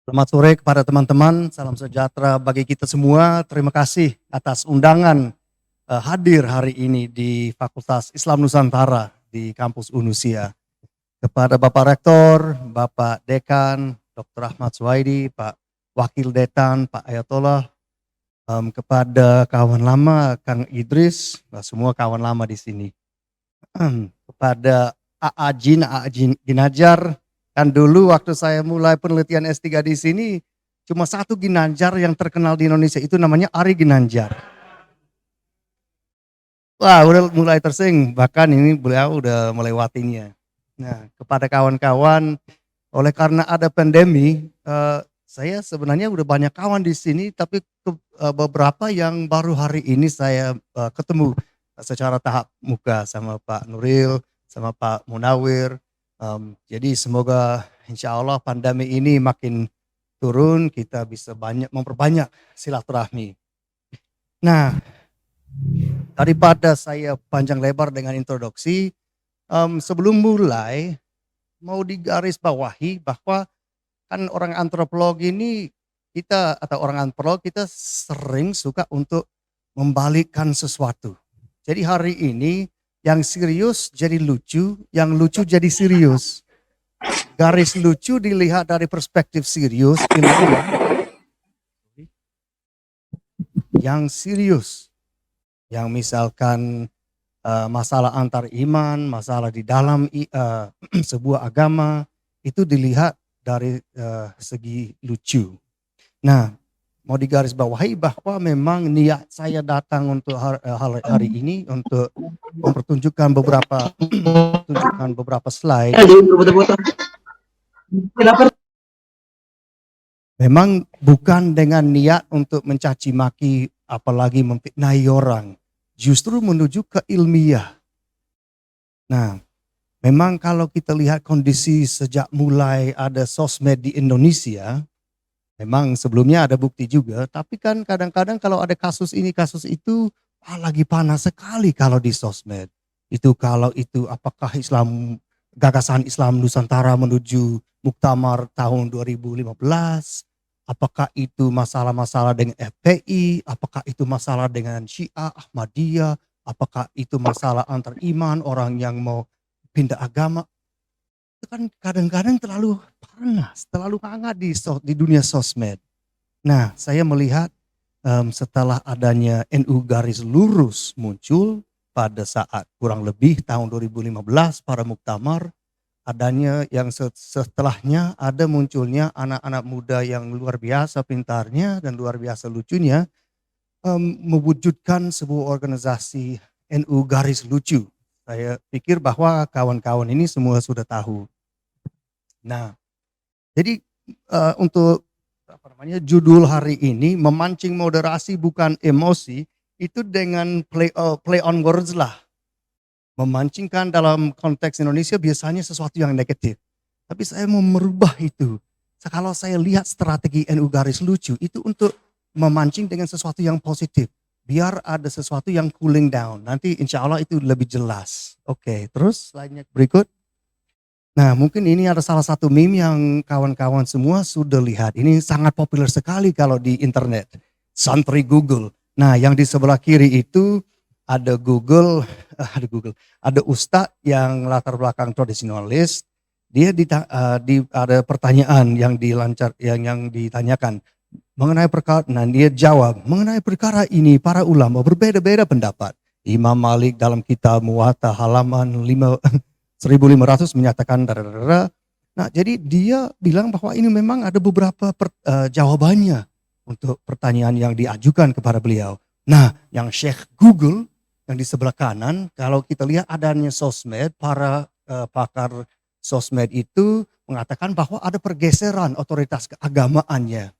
Selamat sore kepada teman-teman, salam sejahtera bagi kita semua. Terima kasih atas undangan hadir hari ini di Fakultas Islam Nusantara di kampus Unusia. Kepada Bapak Rektor, Bapak Dekan, Dr. Ahmad Suwaidi, Pak Wakil Detan, Pak Ayatollah, kepada kawan lama Kang Idris, semua kawan lama di sini. Kepada AA Ginanjar, kan dulu waktu saya mulai penelitian S3 di sini, cuma satu Ginanjar yang terkenal di Indonesia, itu namanya Ari Ginanjar. Wah, udah mulai tersing, bahkan ini beliau udah melewatinya. Nah, kepada kawan-kawan, oleh karena ada pandemi, saya sebenarnya udah banyak kawan di sini, tapi beberapa yang baru hari ini saya ketemu secara tahap muka sama Pak Nuril, sama Pak Munawir. Jadi semoga insya Allah pandemi ini makin turun, kita bisa memperbanyak silaturahmi. Nah, daripada saya panjang lebar dengan introduksi, sebelum mulai mau digarisbawahi bahwa kan orang antropologi ini atau orang antropolog kita sering suka untuk membalikkan sesuatu. Jadi hari ini yang serius jadi lucu, yang lucu jadi serius. Garis lucu dilihat dari perspektif serius, yang serius. Yang misalkan masalah antar iman, masalah di dalam sebuah agama, itu dilihat dari segi lucu. Nah, mau digarisbawahi bahwa memang niat saya datang untuk hari ini untuk mempertunjukkan beberapa slide. Memang bukan dengan niat untuk mencaci maki, apalagi memfitnai orang. Justru menuju ke ilmiah. Nah, memang kalau kita lihat kondisi sejak mulai ada sosmed di Indonesia, memang sebelumnya ada bukti juga, tapi kan kadang-kadang kalau ada kasus ini, kasus itu, lagi panas sekali kalau di sosmed. Kalau itu apakah gagasan Islam Nusantara menuju Muktamar tahun 2015, apakah itu masalah-masalah dengan FPI, apakah itu masalah dengan Syiah, Ahmadiyah, apakah itu masalah antar iman, orang yang mau pindah agama. Itu kan kadang-kadang terlalu panas, terlalu hangat di dunia sosmed. Nah, saya melihat setelah adanya NU Garis Lurus muncul pada saat kurang lebih tahun 2015 para muktamar, adanya yang setelahnya ada munculnya anak-anak muda yang luar biasa pintarnya dan luar biasa lucunya, mewujudkan sebuah organisasi NU Garis Lucu. Saya pikir bahwa kawan-kawan ini semua sudah tahu. Nah, jadi untuk judul hari ini memancing moderasi bukan emosi, itu dengan play on words lah. Memancingkan dalam konteks Indonesia biasanya sesuatu yang negatif. Tapi saya mau merubah itu. Kalau saya lihat strategi NU Garis Lucu itu untuk memancing dengan sesuatu yang positif. Biar ada sesuatu yang cooling down. Nanti insya Allah itu lebih jelas. Oke, terus slide-nya berikut. Nah, mungkin ini ada salah satu meme yang kawan-kawan semua sudah lihat. Ini sangat populer sekali kalau di internet. Santri Google. Nah, yang di sebelah kiri itu ada ada ustadz yang latar belakang tradisionalis. Dia ada pertanyaan yang ditanyakan mengenai perkara. Nah, dia jawab mengenai perkara ini para ulama berbeda-beda pendapat. Imam Malik dalam kitab Muwatta halaman 1500 menyatakan Nah, jadi dia bilang bahwa ini memang ada beberapa jawabannya untuk pertanyaan yang diajukan kepada beliau. Nah, yang Syekh Google yang di sebelah kanan, kalau kita lihat adanya sosmed, para pakar sosmed itu mengatakan bahwa ada pergeseran otoritas keagamaannya.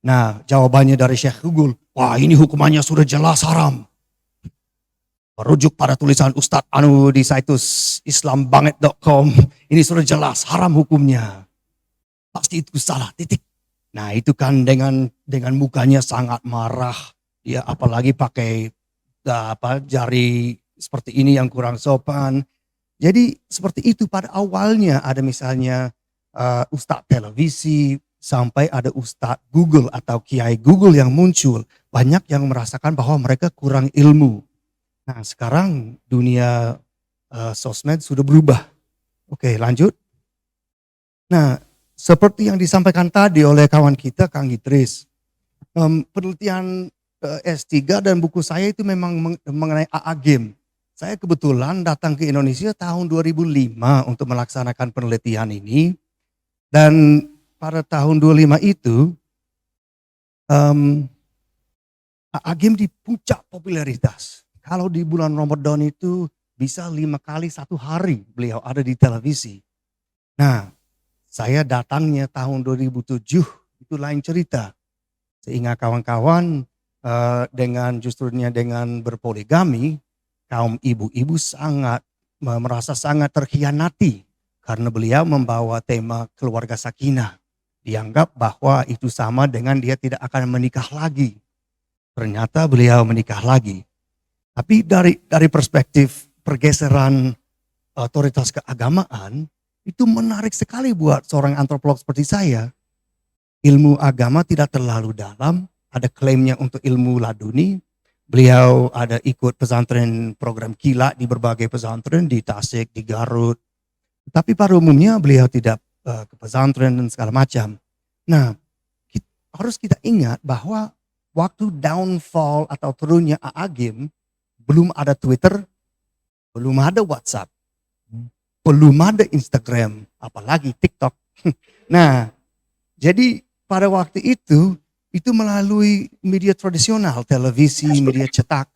Nah, jawabannya dari Syekh Google, wah ini hukumannya sudah jelas haram. Merujuk pada tulisan Ustadz Anu di situs islambanget.com, ini sudah jelas haram hukumnya. Pasti itu salah, titik. Nah, itu kan dengan mukanya sangat marah, ya apalagi pakai jari seperti ini yang kurang sopan. Jadi seperti itu pada awalnya ada misalnya Ustadz televisi sampai ada Ustadz Google atau Kiai Google yang muncul. Banyak yang merasakan bahwa mereka kurang ilmu. Nah sekarang dunia sosmed sudah berubah. Oke lanjut. Nah seperti yang disampaikan tadi oleh kawan kita Kang Idris. Penelitian S3 dan buku saya itu memang mengenai AA Game. Saya kebetulan datang ke Indonesia tahun 2005 untuk melaksanakan penelitian ini. Dan pada tahun 25 itu AA Game di puncak popularitas. Kalau di bulan Ramadan itu bisa 5 kali satu hari beliau ada di televisi. Nah saya datangnya tahun 2007 itu lain cerita. Sehingga kawan-kawan dengan berpoligami, kaum ibu-ibu merasa sangat terkhianati karena beliau membawa tema keluarga sakinah. Dianggap bahwa itu sama dengan dia tidak akan menikah lagi. Ternyata beliau menikah lagi. Tapi dari perspektif pergeseran otoritas keagamaan, itu menarik sekali buat seorang antropolog seperti saya. Ilmu agama tidak terlalu dalam, ada klaimnya untuk ilmu laduni. Beliau ada ikut pesantren program kilat di berbagai pesantren di Tasik, di Garut. Tapi pada umumnya beliau tidak ke pesantren dan segala macam. Nah, harus kita ingat bahwa waktu downfall atau turunnya AA Game, belum ada Twitter, belum ada WhatsApp, belum ada Instagram, apalagi TikTok. Nah, jadi pada waktu itu melalui media tradisional, televisi, media cetak,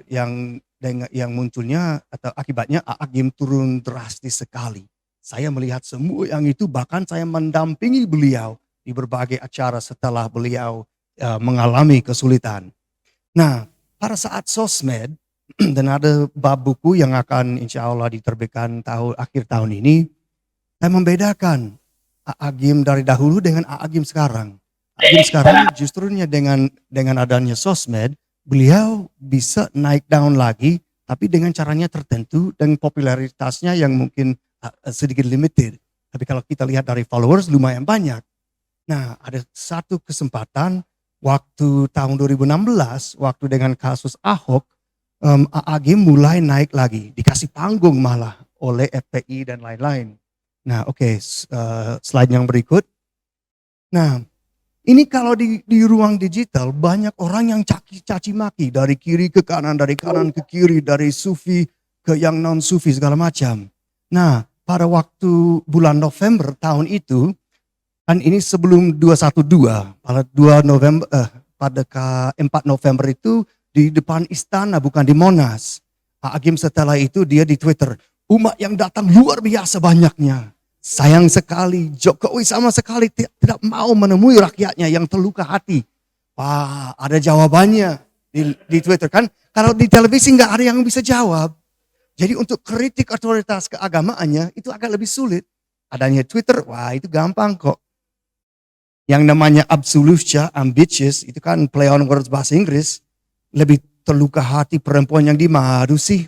yang munculnya atau akibatnya AA Game turun drastis sekali. Saya melihat semua yang itu, bahkan saya mendampingi beliau di berbagai acara setelah beliau mengalami kesulitan. Nah, pada saat sosmed, dan ada bab buku yang akan insya Allah diterbitkan akhir tahun ini, saya membedakan AA Game dari dahulu dengan AA Game sekarang. AA Game sekarang justrunya dengan adanya sosmed, beliau bisa naik down lagi, tapi dengan caranya tertentu dan popularitasnya yang mungkin sedikit limited. Tapi kalau kita lihat dari followers lumayan banyak. Nah ada satu kesempatan waktu tahun 2016, waktu dengan kasus Ahok, AA Game mulai naik lagi, dikasih panggung malah oleh FPI dan lain-lain. Nah oke, slide yang berikut. Nah ini kalau di ruang digital banyak orang yang caci maki dari kiri ke kanan, dari kanan ke kiri, dari sufi ke yang non sufi segala macam. Nah pada waktu bulan November tahun itu, kan ini sebelum 212, pada 4 November itu di depan istana bukan di Monas. AA Game setelah itu dia di Twitter, umat yang datang luar biasa banyaknya. Sayang sekali Jokowi sama sekali tidak mau menemui rakyatnya yang terluka hati. Wah ada jawabannya di Twitter kan. Kalau di televisi nggak ada yang bisa jawab. Jadi untuk kritik otoritas keagamaannya itu agak lebih sulit. Adanya Twitter, wah itu gampang kok. Yang namanya absolutia, ambitious, itu kan play on words bahasa Inggris. Lebih terluka hati perempuan yang dimadu sih.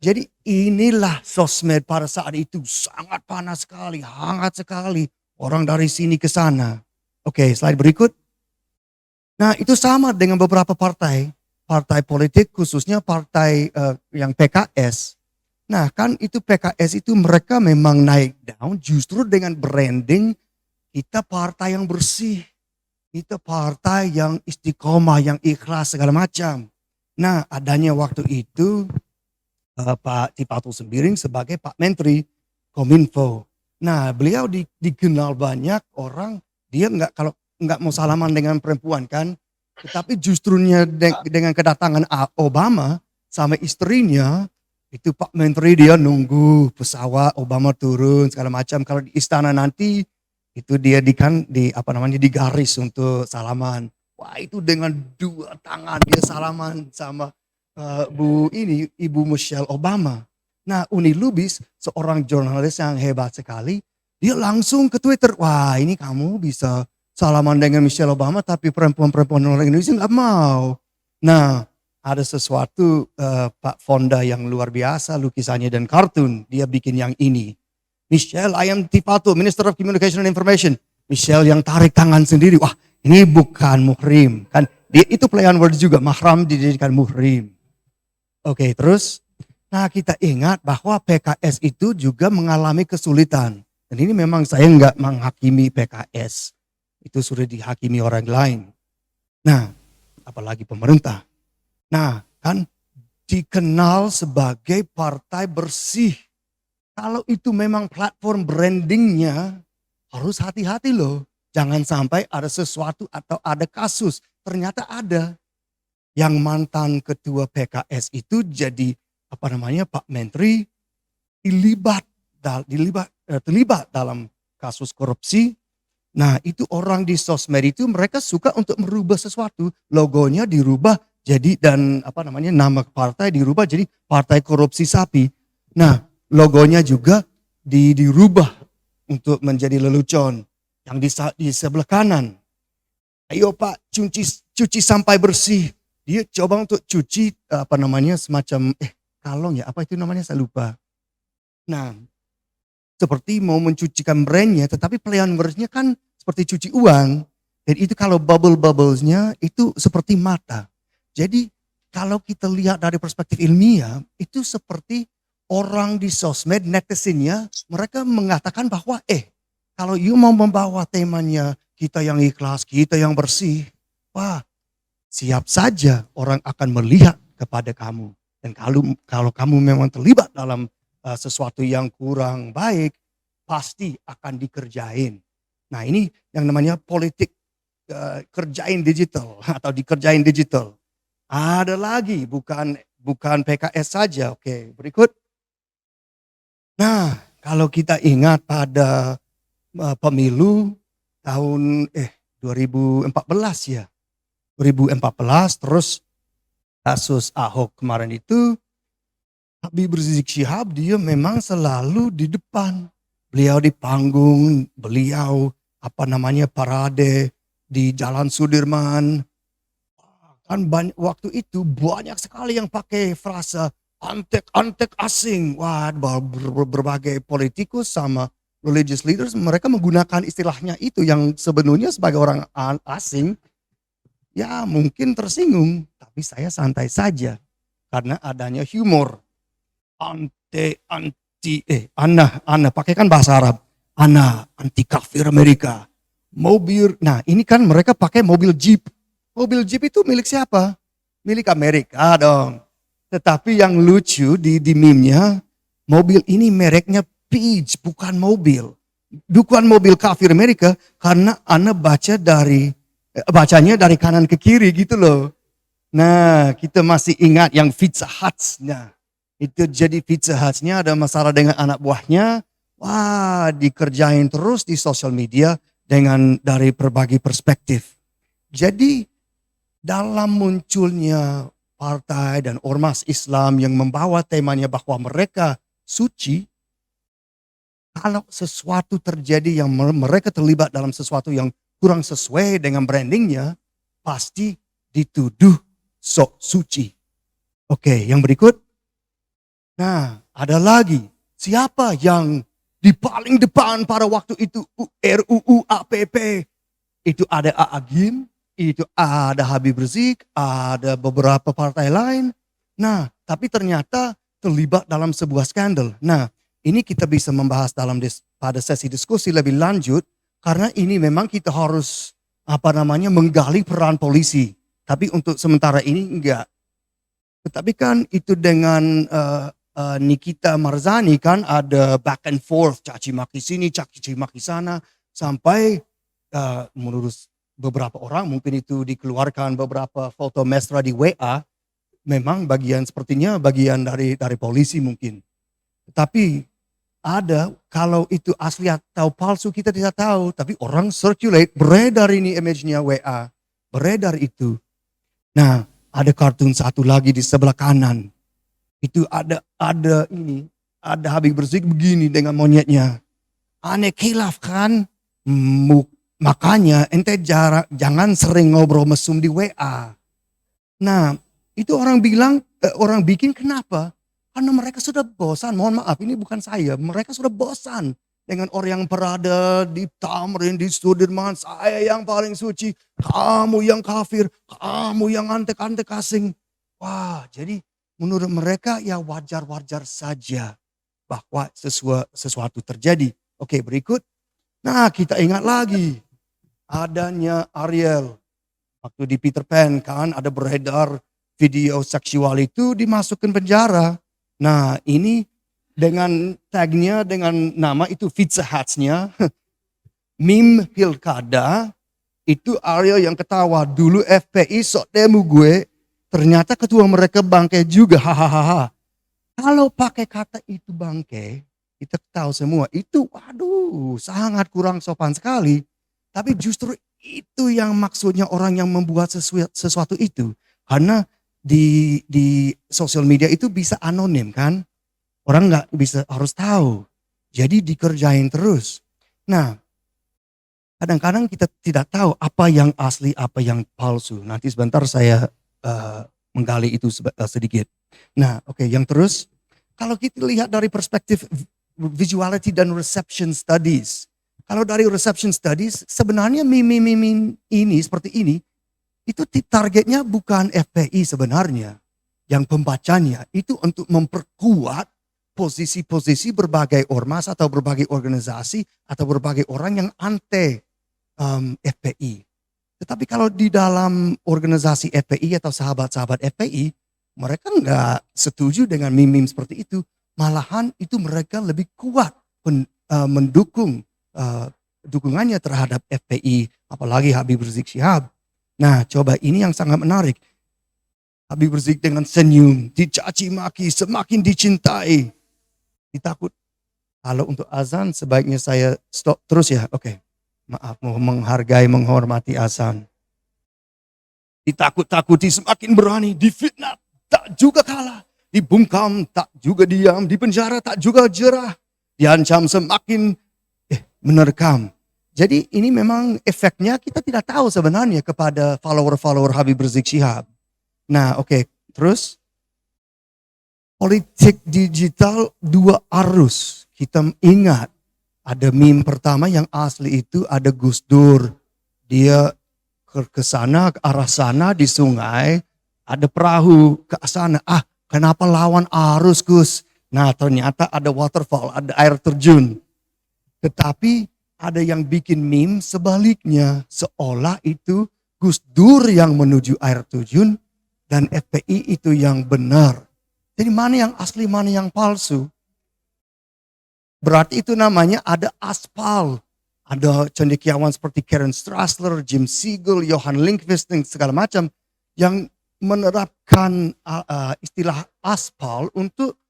Jadi inilah sosmed pada saat itu sangat panas sekali, hangat sekali. Orang dari sini ke sana. Oke, slide berikut. Nah itu sama dengan beberapa partai politik, khususnya partai yang PKS. Nah kan itu PKS itu mereka memang naik down justru dengan branding kita partai yang bersih. Kita partai yang istiqomah, yang ikhlas segala macam. Nah adanya waktu itu Pak Cipatul Sembiring sebagai Pak Menteri Kominfo. Nah beliau dikenal banyak orang, dia kalau nggak mau salaman dengan perempuan kan, tetapi justrunya dengan kedatangan Obama sama istrinya, itu Pak Menteri dia nunggu pesawat Obama turun segala macam. Kalau di istana nanti itu dia digaris untuk salaman. Wah itu dengan 2 tangan dia salaman sama Ibu Michelle Obama. Nah Uni Lubis seorang jurnalis yang hebat sekali, dia langsung ke Twitter, wah ini kamu bisa salaman dengan Michelle Obama tapi perempuan-perempuan orang Indonesia nggak mau. Nah ada sesuatu Pak Fonda yang luar biasa lukisannya dan kartun, dia bikin yang ini. Michelle Ayam Tifato, Minister of Communication and Information. Michelle yang tarik tangan sendiri. Wah, ini bukan muhrim. Kan itu play on words juga. Mahram dijadikan muhrim. Oke, terus. Nah, kita ingat bahwa PKS itu juga mengalami kesulitan. Dan ini memang saya nggak menghakimi PKS. Itu sudah dihakimi orang lain. Nah, apalagi pemerintah. Nah, kan dikenal sebagai partai bersih. Kalau itu memang platform brandingnya, harus hati-hati loh. Jangan sampai ada sesuatu atau ada kasus. Ternyata ada. Yang mantan ketua PKS itu jadi Pak Menteri terlibat dalam kasus korupsi. Nah, itu orang di sosmed itu mereka suka untuk merubah sesuatu. Logonya dirubah jadi nama partai dirubah jadi partai korupsi sapi. Nah, logonya juga dirubah untuk menjadi lelucon. Yang di sebelah kanan. Ayo Pak, cuci sampai bersih. Dia coba untuk cuci semacam kalong ya, apa itu namanya saya lupa. Nah, seperti mau mencucikan brandnya, tetapi play on words-nya kan seperti cuci uang. Dan itu kalau bubble-bubblesnya itu seperti mata. Jadi kalau kita lihat dari perspektif ilmiah, itu seperti orang di sosmed, netizennya, mereka mengatakan bahwa kalau you mau membawa temanya kita yang ikhlas, kita yang bersih, wah siap saja orang akan melihat kepada kamu. Dan kalau kamu memang terlibat dalam sesuatu yang kurang baik, pasti akan dikerjain. Nah, ini yang namanya politik kerjain digital atau dikerjain digital. Ada lagi, bukan PKS saja. Oke, berikut. Nah, kalau kita ingat pada pemilu tahun 2014 ya. 2014 terus kasus Ahok kemarin itu, Habib Rizik Syihab dia memang selalu di depan. Beliau di panggung, beliau parade di Jalan Sudirman. Kan waktu itu banyak sekali yang pakai frasa antek asing. Wah, berbagai politikus sama religious leaders mereka menggunakan istilahnya itu yang sebenarnya sebagai orang asing ya mungkin tersinggung. Tapi saya santai saja karena adanya humor. Ana pakai kan bahasa Arab. Ana anti kafir Amerika. Mobil, nah ini kan mereka pakai mobil Jeep. Mobil Jeep itu milik siapa? Milik Amerika dong. Tetapi yang lucu di meme-nya, mobil ini mereknya Peach, bukan mobil. Bukan mobil kafir Amerika karena Ana bacanya dari kanan ke kiri gitu loh. Nah, kita masih ingat yang Pizza Hut. Nah, itu jadi Pizza Hut-nya ada masalah dengan anak buahnya. Wah, dikerjain terus di sosial media dari berbagai perspektif. Jadi, dalam munculnya partai dan ormas Islam yang membawa temanya bahwa mereka suci, kalau sesuatu terjadi yang mereka terlibat dalam sesuatu yang kurang sesuai dengan brandingnya, pasti dituduh sok suci. Oke, yang berikut. Nah, ada lagi. Siapa yang di paling depan pada waktu itu RUU APP? Itu ada Agim, itu ada Habib Rizik, ada beberapa partai lain. Nah, tapi ternyata terlibat dalam sebuah skandal. Nah, ini kita bisa membahas pada sesi diskusi lebih lanjut. Karena ini memang kita harus menggali peran polisi. Tapi untuk sementara ini enggak. Tetapi kan itu dengan Nikita Marzani kan ada back and forth, caci maki sini, caci maki sana, sampai menurut beberapa orang mungkin itu dikeluarkan beberapa foto mesra di WA, memang sepertinya bagian dari polisi mungkin. Tetapi ada, kalau itu asli atau palsu kita tidak tahu, tapi orang circulate, beredar ini image-nya WA, beredar itu. Nah, ada kartun satu lagi di sebelah kanan. Itu ada Habib Rizik begini dengan monyetnya. Aneh khilaf kan? Makanya ente jangan sering ngobrol mesum di WA. Nah, itu orang bilang, orang bikin kenapa? Karena mereka sudah bosan, mohon maaf ini bukan saya, mereka sudah bosan dengan orang yang berada di Tamrin, di Sudirman, saya yang paling suci, kamu yang kafir, kamu yang antek-antek asing. Wah, jadi menurut mereka ya wajar-wajar saja bahwa sesuatu terjadi. Oke, berikut. Nah, kita ingat lagi adanya Ariel. Waktu di Peter Pan kan ada beredar video seksual itu dimasukkan penjara. Nah, ini dengan tagnya dengan nama itu Pizza Hats-nya meme pilkada itu Ariel yang ketawa dulu FPI sok demo gue ternyata ketua mereka bangke juga hahaha. Kalau pakai kata itu bangke kita tahu semua itu waduh sangat kurang sopan sekali. Tapi justru itu yang maksudnya orang yang membuat sesuatu itu. Karena di sosial media itu bisa anonim kan. Orang nggak bisa harus tahu. Jadi dikerjain terus. Nah, kadang-kadang kita tidak tahu apa yang asli, apa yang palsu. Nanti sebentar saya menggali itu sedikit. Nah, oke, yang terus. Kalau kita lihat dari perspektif visuality dan reception studies. Kalau dari reception studies, sebenarnya meme-meme ini seperti ini, itu targetnya bukan FPI sebenarnya. Yang pembacanya itu untuk memperkuat posisi-posisi berbagai ormas atau berbagai organisasi atau berbagai orang yang anti FPI. Tetapi kalau di dalam organisasi FPI atau sahabat-sahabat FPI, mereka nggak setuju dengan meme-meme seperti itu. Malahan itu mereka lebih kuat mendukung dukungannya terhadap FPI, apalagi Habib Rizik Syihab. Nah, coba ini yang sangat menarik. Habib Rizik dengan senyum, dicaci maki, semakin dicintai. Ditakut. Kalau untuk azan sebaiknya saya stop terus ya. Oke. Maaf, mau menghargai, menghormati azan. Ditakut-takuti semakin berani, difitnah tak juga kalah. Dibungkam tak juga diam, di penjara tak juga jerah. Diancam semakin menerkam. Jadi ini memang efeknya kita tidak tahu sebenarnya kepada follower-follower Habib Rizik Syihab. Nah oke, terus politik digital dua arus. Kita ingat ada meme pertama yang asli itu ada Gus Dur. Dia ke sana, ke arah sana di sungai, ada perahu ke sana. Kenapa lawan arus Gus? Nah ternyata ada waterfall, ada air terjun. Tetapi ada yang bikin meme sebaliknya. Seolah itu Gus Dur yang menuju air terjun dan FPI itu yang benar. Jadi mana yang asli, mana yang palsu? Berarti itu namanya ada aspal. Ada cendekiawan seperti Karen Strassler, Jim Siegel, Johan Linkvist, dan segala macam. Yang menerapkan istilah aspal untuk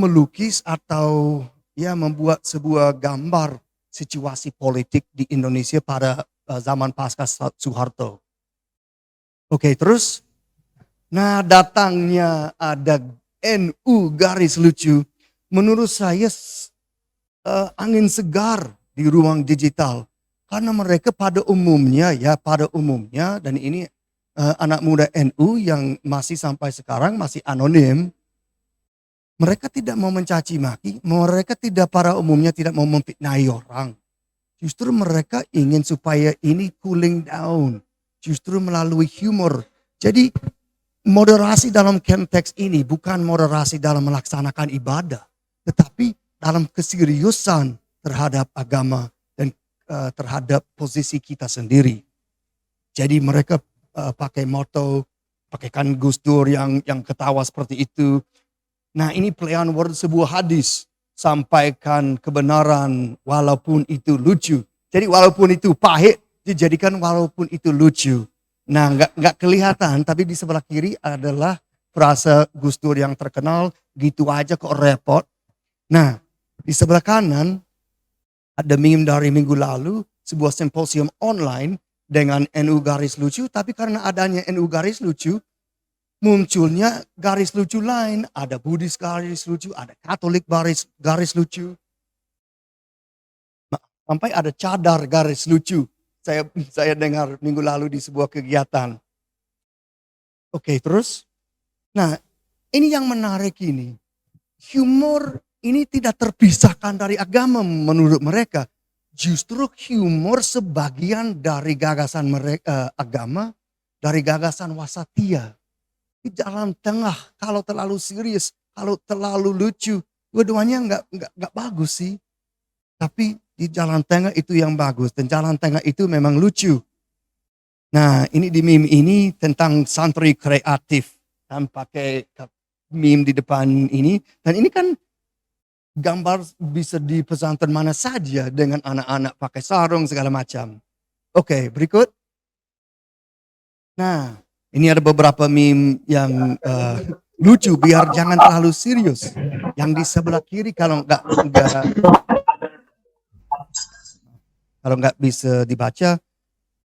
melukis atau ya membuat sebuah gambar situasi politik di Indonesia pada zaman pasca Soeharto. Oke, terus nah datangnya ada NU garis lucu. Menurut saya angin segar di ruang digital. Karena mereka pada umumnya dan ini anak muda NU yang masih sampai sekarang masih anonim. Mereka tidak mau mencaci maki, mereka pada umumnya tidak mau memfitnai orang. Justru mereka ingin supaya ini cooling down. Justru melalui humor. Jadi moderasi dalam konteks ini bukan moderasi dalam melaksanakan ibadah. Tetapi dalam keseriusan terhadap agama dan terhadap posisi kita sendiri. Jadi mereka pakai moto, pakaikan Gus Dur yang ketawa seperti itu. Nah ini play on word sebuah hadis. Sampaikan kebenaran walaupun itu lucu. Jadi walaupun itu pahit dijadikan walaupun itu lucu. Nah nggak kelihatan tapi di sebelah kiri adalah frase Gus Dur yang terkenal gitu aja kok repot. Nah di sebelah kanan ada meme dari minggu lalu sebuah simposium online dengan NU garis lucu, tapi karena adanya NU garis lucu, munculnya garis lucu lain. Ada Buddhis garis lucu, ada Katolik garis lucu. Sampai ada cadar garis lucu. Saya dengar minggu lalu di sebuah kegiatan. Oke, terus. Nah, Ini yang menarik ini. Humor ini tidak terpisahkan dari agama menurut mereka. Justru humor sebagian dari gagasan mereka agama, dari gagasan wasatia. Di jalan tengah, kalau terlalu serius, kalau terlalu lucu, dua-duanya nggak bagus sih. Tapi di jalan tengah itu yang bagus, dan jalan tengah itu memang lucu. Nah, ini di meme ini tentang santri kreatif dan pakai meme di depan ini, dan ini kan gambar bisa di pesantren mana saja dengan anak-anak pakai sarung segala macam. Oke, berikut. Nah, ini ada beberapa meme yang lucu biar jangan terlalu serius. Yang di sebelah kiri kalau nggak bisa dibaca,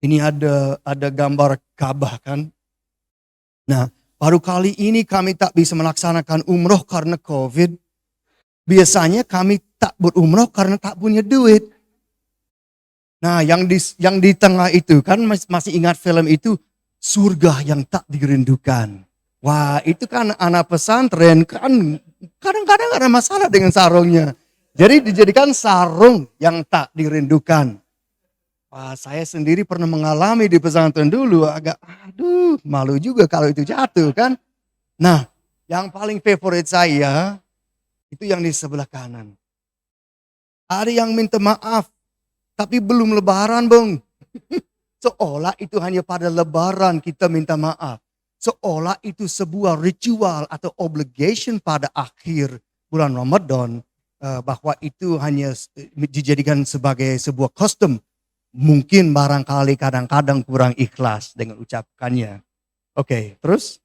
ini ada gambar Ka'bah kan. Nah, baru kali ini kami tak bisa melaksanakan umroh karena COVID. Biasanya kami tak berumroh karena tak punya duit. Nah, yang di tengah itu kan masih ingat film itu, surga yang tak dirindukan. Wah, itu kan anak pesantren kan kadang-kadang ada masalah dengan sarungnya. Jadi dijadikan sarung yang tak dirindukan. Wah, saya sendiri pernah mengalami di pesantren dulu, agak malu juga kalau itu jatuh kan. Nah, yang paling favorit saya itu yang di sebelah kanan. Ada yang minta maaf, tapi belum lebaran, Bang. Seolah itu hanya pada lebaran kita minta maaf. Seolah itu sebuah ritual atau obligation pada akhir bulan Ramadan. Bahwa itu hanya dijadikan sebagai sebuah kostum. Mungkin barangkali kadang-kadang kurang ikhlas dengan ucapannya. Oke, terus?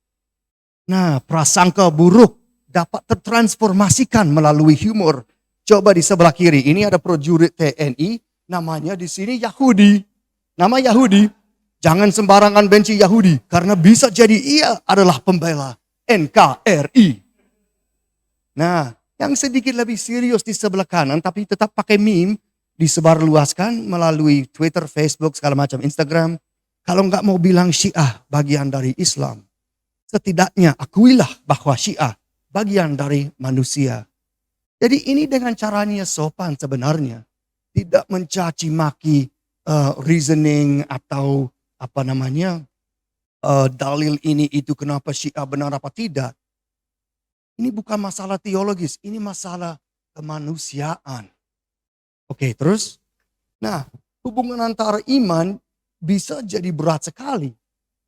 Nah, prasangka buruk dapat tertransformasikan melalui humor. Coba di sebelah kiri, ini ada prajurit TNI, namanya di sini Yahudi. Nama Yahudi, jangan sembarangan benci Yahudi, karena bisa jadi ia adalah pembela NKRI. Nah, yang sedikit lebih serius di sebelah kanan, tapi tetap pakai meme, disebarluaskan melalui Twitter, Facebook, segala macam, Instagram. Kalau nggak mau bilang Syiah bagian dari Islam, setidaknya akuilah bahwa Syiah bagian dari manusia. Jadi ini dengan caranya sopan sebenarnya. Tidak mencaci maki reasoning atau dalil ini itu kenapa Syiah benar apa tidak. Ini bukan masalah teologis, ini masalah kemanusiaan. Oke, terus? Nah, hubungan antara iman bisa jadi berat sekali.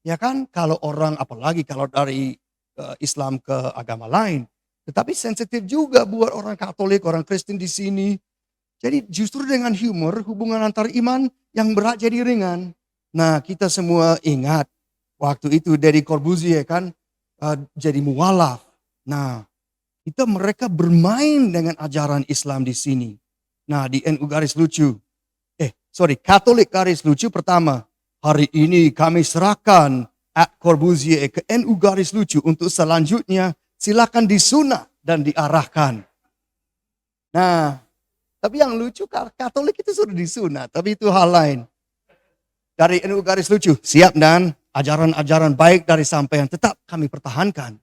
Ya kan, kalau orang, apalagi kalau dari Islam ke agama lain. Tetapi sensitif juga buat orang Katolik, orang Kristen di sini. Jadi justru dengan humor, hubungan antar iman yang berat jadi ringan. Nah, kita semua ingat waktu itu Deddy Corbuzier kan jadi mualaf. Nah, mereka bermain dengan ajaran Islam di sini. Nah, di NU garis lucu. Katolik garis lucu pertama. Hari ini kami serahkan Corbuzier ke NU garis lucu untuk selanjutnya silakan disunat dan diarahkan. Nah, tapi yang lucu Katolik itu sudah disunat, tapi itu hal lain. Dari NU garis lucu, siap dan ajaran-ajaran baik dari sampean tetap kami pertahankan.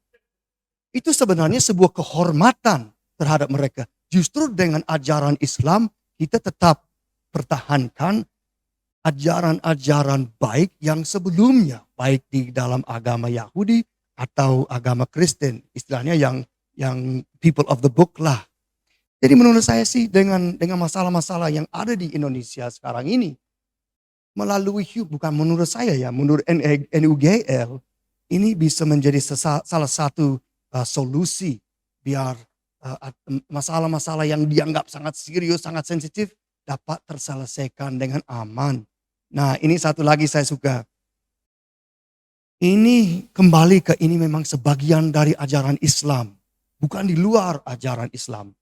Itu sebenarnya sebuah kehormatan terhadap mereka. Justru dengan ajaran Islam kita tetap pertahankan ajaran-ajaran baik yang sebelumnya, baik di dalam agama Yahudi atau agama Kristen, istilahnya yang people of the book lah. Jadi menurut saya sih dengan masalah-masalah yang ada di Indonesia sekarang ini, melalui bukan menurut saya ya, menurut NUGL, ini bisa menjadi salah satu solusi biar masalah-masalah yang dianggap sangat serius, sangat sensitif dapat terselesaikan dengan aman. Nah, ini satu lagi saya suka. Ini kembali ke ini memang sebagian dari ajaran Islam, bukan di luar ajaran Islam.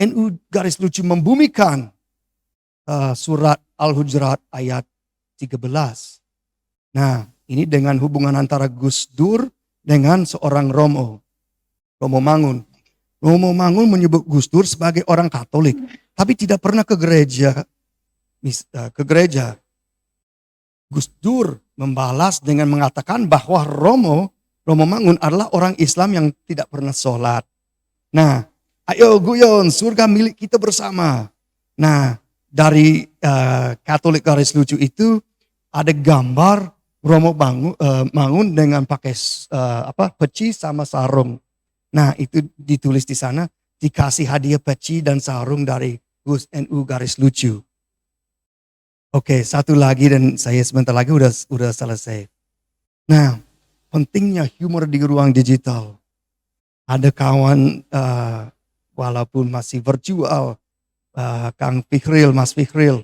NU garis lucu membumikan surat Al-Hujurat ayat 13. Nah, ini dengan hubungan antara Gus Dur dengan seorang Romo Mangun. Romo Mangun menyebut Gus Dur sebagai orang Katolik, tapi tidak pernah ke gereja. Gus Dur membalas dengan mengatakan bahwa Romo Romo Mangun adalah orang Islam yang tidak pernah sholat. Nah, ayo guyon, surga milik kita bersama. Nah, dari Katolik garis lucu itu ada gambar Romo Mangun dengan pakai peci sama sarung. Nah, itu ditulis di sana, dikasih hadiah peci dan sarung dari Gus NU garis lucu. Oke, satu lagi dan saya sebentar lagi udah selesai. Nah, pentingnya humor di ruang digital. Ada kawan walaupun masih virtual, Kang Fikhril, Mas Fikhril.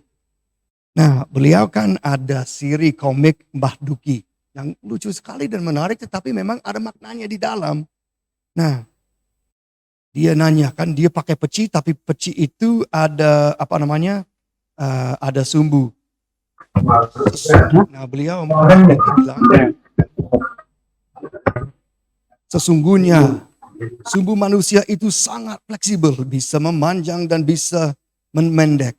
Nah, beliau kan ada siri komik Mbah Duki yang lucu sekali dan menarik, tetapi memang ada maknanya di dalam. Nah, dia nanya kan dia pakai peci, tapi peci itu ada ada sumbu. Nah, beliau bilang, sesungguhnya sumbu manusia itu sangat fleksibel, bisa memanjang dan bisa memendek.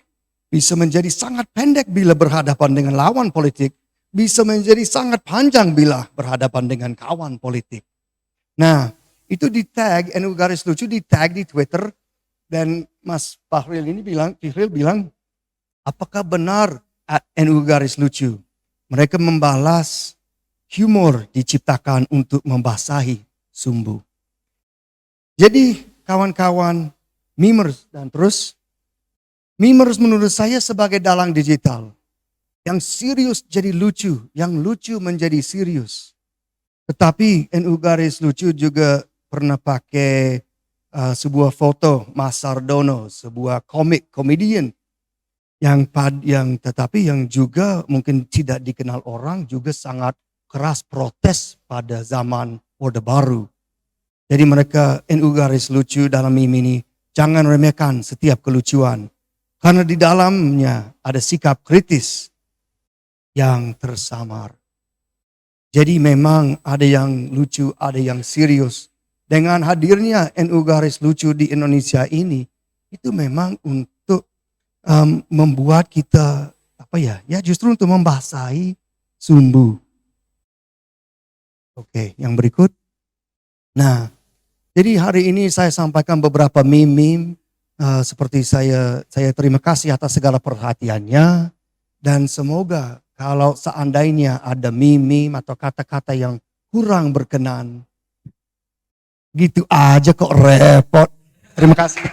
Bisa menjadi sangat pendek bila berhadapan dengan lawan politik, bisa menjadi sangat panjang bila berhadapan dengan kawan politik. Nah, itu di tag, NU garis lucu di tag di Twitter, dan Mas Fikhril bilang, apakah benar NU garis lucu? Mereka membalas, humor diciptakan untuk membasahi sumbu. Jadi kawan-kawan memers dan terus, memers menurut saya sebagai dalang digital. Yang serius jadi lucu, yang lucu menjadi serius. Tetapi NU garis lucu juga pernah pakai sebuah foto Mas Sardono, sebuah komedian tetapi yang juga mungkin tidak dikenal orang, juga sangat keras protes pada zaman Orde Baru. Jadi mereka NU garis lucu dalam meme ini jangan remehkan setiap kelucuan, karena di dalamnya ada sikap kritis yang tersamar. Jadi memang ada yang lucu, ada yang serius. Dengan hadirnya NU garis lucu di Indonesia ini, itu memang untuk membuat kita justru untuk membasahi sumbu. Oke, yang berikut. Nah, jadi hari ini saya sampaikan beberapa meme seperti saya terima kasih atas segala perhatiannya, dan semoga kalau seandainya ada meme atau kata-kata yang kurang berkenan, gitu aja kok repot. Terima kasih.